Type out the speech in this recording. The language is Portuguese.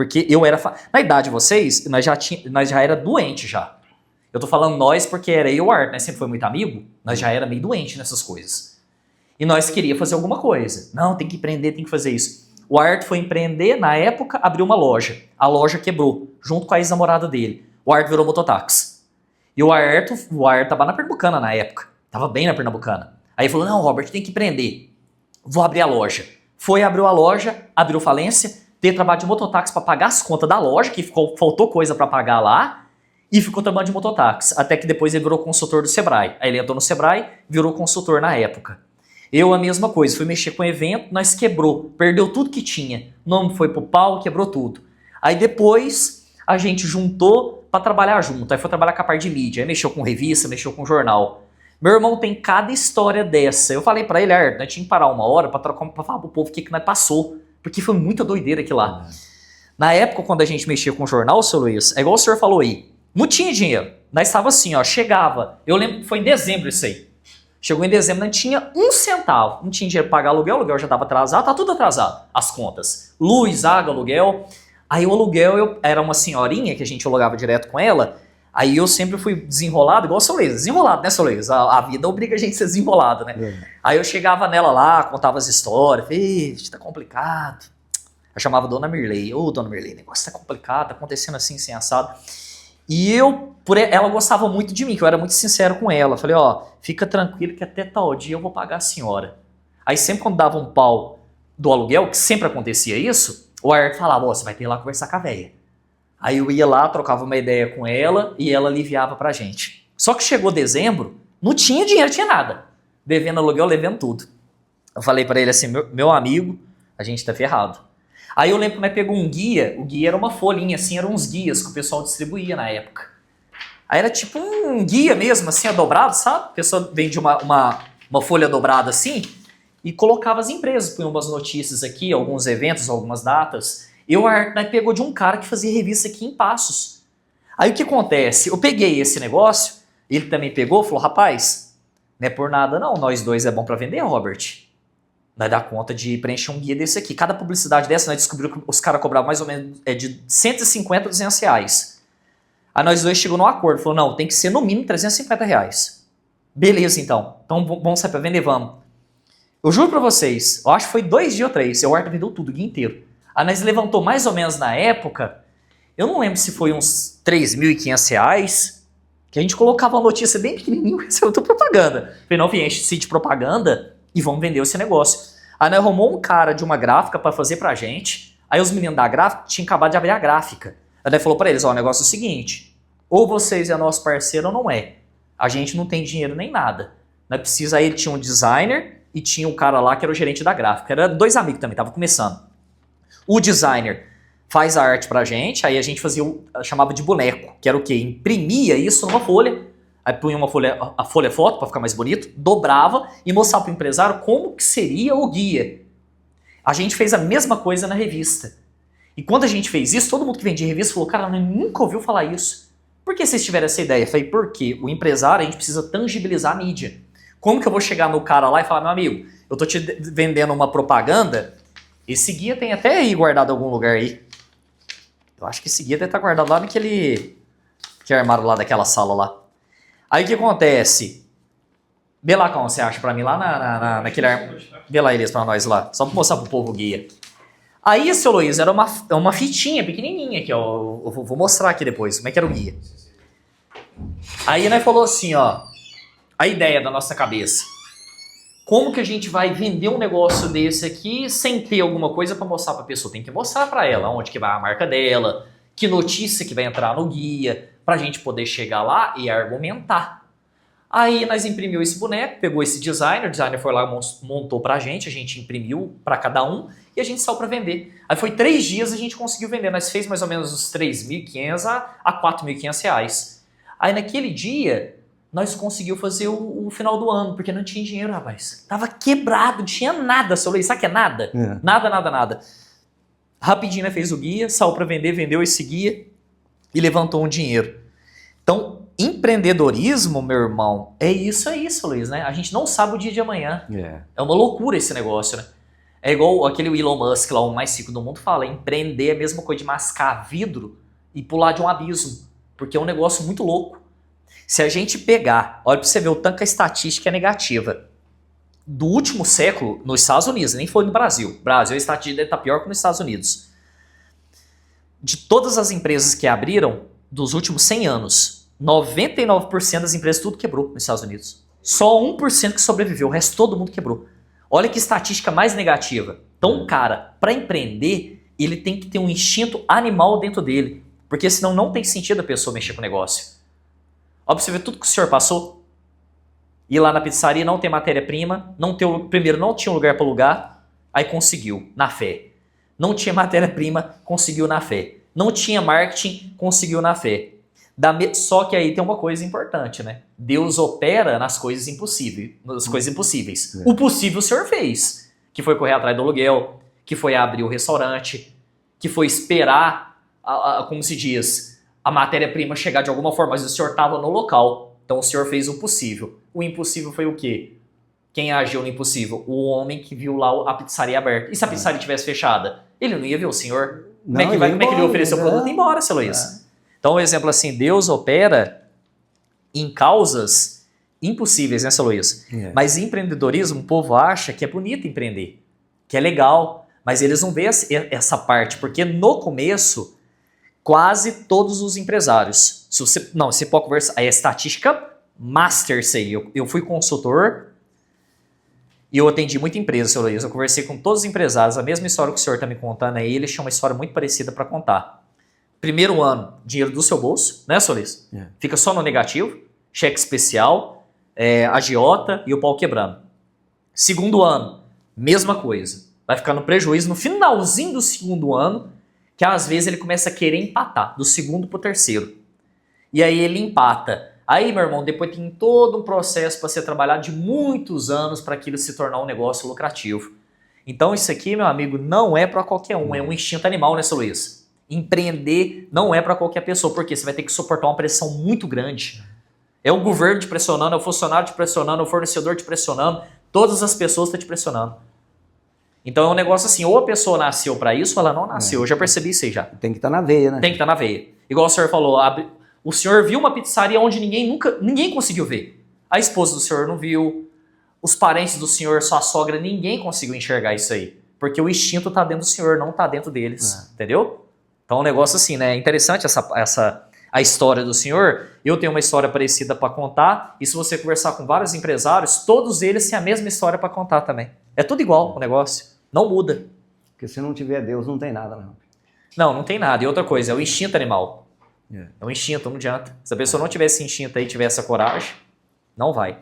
Porque eu era... Na idade de vocês, nós já era doente já. Eu tô falando nós porque era eu e o Art, né? Sempre foi muito amigo. Nós já era meio doente nessas coisas. E nós queríamos fazer alguma coisa. Não, tem que empreender, tem que fazer isso. O Art foi empreender, na época, abriu uma loja. A loja quebrou, junto com a ex-namorada dele. O Art virou mototáxi. E o Art tava na Pernambucana na época. Tava bem na Pernambucana. Aí ele falou, não, Robert, tem que empreender. Vou abrir a loja. Foi, abriu a loja, abriu falência, teve trabalho de mototáxi para pagar as contas da loja, que faltou coisa para pagar lá, e ficou trabalhando de mototáxi. Até que depois ele virou consultor do Sebrae. Aí ele entrou no Sebrae, virou consultor na época. Eu a mesma coisa, fui mexer com o evento, nós quebrou, perdeu tudo que tinha. O nome foi pro pau, quebrou tudo. Aí depois a gente juntou para trabalhar junto. Aí foi trabalhar com a parte de mídia, aí mexeu com revista, mexeu com jornal. Meu irmão tem cada história dessa. Eu falei pra ele, nós tinha que parar uma hora pra falar pro povo o que nós passou. Porque foi muita doideira aqui lá. Na época, quando a gente mexia com o jornal, seu Luiz, é igual o senhor falou aí, não tinha dinheiro. Nós estava assim, ó, chegava. Eu lembro que foi em dezembro isso aí. Chegou em dezembro, não tinha um centavo. Não tinha dinheiro para pagar aluguel, o aluguel já estava atrasado, tá tudo atrasado. As contas. Luz, água, aluguel. Aí o aluguel, era uma senhorinha que a gente alugava direto com ela. Aí eu sempre fui desenrolado, igual o seu Luiz. Desenrolado, né, seu Luiz? A vida obriga a gente a ser desenrolado, né? Aí eu chegava nela lá, contava as histórias. Falei, tá complicado. Eu chamava Dona Mirley. Ô, Dona Mirley, o negócio tá complicado, tá acontecendo assim, sem assado. E ela gostava muito de mim, que eu era muito sincero com ela. Falei, ó, fica tranquilo que até tal dia eu vou pagar a senhora. Aí sempre quando dava um pau do aluguel, que sempre acontecia isso, o Ayrton falava, ó, você vai ter que ir lá conversar com a véia. Aí eu ia lá, trocava uma ideia com ela e ela aliviava pra gente. Só que chegou dezembro, não tinha dinheiro, tinha nada. Devendo aluguel, devendo tudo. Eu falei pra ele assim, meu amigo, a gente tá ferrado. Aí eu lembro que nós pegou um guia, o guia era uma folhinha, assim, eram uns guias que o pessoal distribuía na época. Aí era tipo um guia mesmo, assim, dobrado, sabe? A pessoa vendia uma folha dobrada assim e colocava as empresas, punha umas notícias aqui, alguns eventos, algumas datas. Nós pegou de um cara que fazia revista aqui em Passos. Aí o que acontece? Eu peguei esse negócio, ele também pegou, falou, rapaz, não é por nada não, nós dois é bom pra vender, Robert. Nós dá conta de preencher um guia desse aqui. Cada publicidade dessa, nós descobrimos que os caras cobravam mais ou menos de 150 a 200 reais. Aí nós dois chegamos num acordo, falou, não, tem que ser no mínimo 350 reais. Beleza, então. Então vamos sair pra vender, vamos. Eu juro pra vocês, eu acho que foi 2 dias ou 3, o Arthur vendeu tudo, o guia inteiro. Aí nós levantou mais ou menos na época, eu não lembro se foi uns 3.500 reais, que a gente colocava uma notícia bem pequenininha, recebeu propaganda. Falei, não, enche de propaganda e vamos vender esse negócio. Aí nós arrumou um cara de uma gráfica pra fazer pra gente, aí os meninos da gráfica tinham acabado de abrir a gráfica. Aí nós falou pra eles, ó, o negócio é o seguinte, ou vocês é nosso parceiro ou não é. A gente não tem dinheiro nem nada. Nós precisa, aí ele tinha um designer e tinha um cara lá que era o gerente da gráfica. Era 2 amigos também, tava começando. O designer faz a arte pra gente, aí a gente chamava de boneco, que era o quê? Imprimia isso numa folha, aí punha a folha foto pra ficar mais bonito, dobrava e mostrava pro empresário como que seria o guia. A gente fez a mesma coisa na revista. E quando a gente fez isso, todo mundo que vendia revista falou, cara, eu nunca ouviu falar isso. Por que vocês tiveram essa ideia? Eu falei, porque o empresário, a gente precisa tangibilizar a mídia. Como que eu vou chegar no cara lá e falar, meu amigo, eu tô te vendendo uma propaganda, esse guia tem até aí guardado em algum lugar aí. Eu acho que esse guia deve estar guardado lá naquele armário lá daquela sala lá. Aí o que acontece? Vê lá como você acha pra mim, lá naquele armário. Vê lá eles pra nós lá, só pra mostrar pro povo o guia. Aí, seu Luiz, era uma fitinha pequenininha aqui, ó. Eu vou mostrar aqui depois como é que era o guia. Aí nós falou assim, ó, a ideia da nossa cabeça. Como que a gente vai vender um negócio desse aqui sem ter alguma coisa para mostrar para a pessoa? Tem que mostrar para ela onde que vai a marca dela, que notícia que vai entrar no guia, para a gente poder chegar lá e argumentar. Aí nós imprimimos esse boneco, pegou esse designer, o designer foi lá, montou pra gente, a gente imprimiu para cada um e a gente saiu para vender. Aí foi 3 dias a gente conseguiu vender, nós fez mais ou menos uns 3.500 a 4.500 reais. Aí naquele dia nós conseguimos fazer o final do ano, porque não tinha dinheiro, rapaz. Tava quebrado, não tinha nada, seu Luiz, sabe o que é nada? Nada. Rapidinho, né, fez o guia, saiu para vender, vendeu esse guia e levantou um dinheiro. Então, empreendedorismo, meu irmão, é isso aí, seu Luiz, né? A gente não sabe o dia de amanhã. É uma loucura esse negócio, né? É igual aquele Elon Musk lá, o mais rico do mundo, fala, empreender é a mesma coisa de mascar vidro e pular de um abismo, porque é um negócio muito louco. Se a gente pegar, olha pra você ver o tanto que a estatística é negativa. Do último século, nos Estados Unidos, nem foi no Brasil. Brasil, a estatística deve estar pior que nos Estados Unidos. De todas as empresas que abriram, dos últimos 100 anos, 99% das empresas tudo quebrou nos Estados Unidos. Só 1% que sobreviveu, o resto todo mundo quebrou. Olha que estatística mais negativa. Então, cara, para empreender, ele tem que ter um instinto animal dentro dele, porque senão não tem sentido a pessoa mexer com o negócio. Ó, pra você ver tudo que o senhor passou. Ir lá na pizzaria, não ter matéria-prima, primeiro não tinha um lugar para alugar, aí conseguiu, na fé. Não tinha matéria-prima, conseguiu na fé. Não tinha marketing, conseguiu na fé. Só que aí tem uma coisa importante, né? Deus opera nas coisas impossíveis. O possível o senhor fez, que foi correr atrás do aluguel, que foi abrir o restaurante, que foi esperar, como se diz, a matéria-prima chegar de alguma forma, mas o senhor estava no local. Então o senhor fez o possível. O impossível foi o quê? Quem agiu no impossível? O homem que viu lá a pizzaria aberta. E se a pizzaria tivesse fechada? Ele não ia ver o senhor? Como é que ele ia oferecer o produto e ir embora, seu Luiz? Então, um exemplo assim, Deus opera em causas impossíveis, né, seu Luiz? Mas empreendedorismo, o povo acha que é bonito empreender, que é legal, mas eles não veem essa parte, porque no começo, quase todos os empresários, você pode conversar, é estatística master isso aí. Eu fui consultor e eu atendi muita empresa, seu Luiz. Eu conversei com todos os empresários, a mesma história que o senhor está me contando aí, eles tinham uma história muito parecida para contar. Primeiro ano, dinheiro do seu bolso, né, Solis? Fica só no negativo, cheque especial, agiota e o pau quebrando. Segundo ano, mesma coisa. Vai ficar no prejuízo no finalzinho do segundo ano, que às vezes ele começa a querer empatar, do segundo para o terceiro. E aí ele empata. Aí, meu irmão, depois tem todo um processo para ser trabalhado de muitos anos para aquilo se tornar um negócio lucrativo. Então isso aqui, meu amigo, não é para qualquer um, é um instinto animal, né, seu Luiz? Empreender não é para qualquer pessoa, porque você vai ter que suportar uma pressão muito grande. É o governo te pressionando, é o funcionário te pressionando, é o fornecedor te pressionando, todas as pessoas estão te pressionando. Então é um negócio assim, ou a pessoa nasceu para isso, ou ela não nasceu. Eu já percebi isso aí já. Tem que estar na veia, né? Tem que estar na veia. Igual o senhor falou, o senhor viu uma pizzaria onde ninguém conseguiu ver. A esposa do senhor não viu, os parentes do senhor, sua sogra, ninguém conseguiu enxergar isso aí. Porque o instinto está dentro do senhor, não está dentro deles. Entendeu? Então é um negócio assim, né? É interessante a história do senhor. Eu tenho uma história parecida para contar. E se você conversar com vários empresários, todos eles têm a mesma história para contar também. É tudo igual o negócio. Não muda. Porque se não tiver Deus, não tem nada, não. Não tem nada. E outra coisa, é o instinto animal. É um instinto, não adianta. Se a pessoa não tiver esse instinto aí, tiver essa coragem, não vai.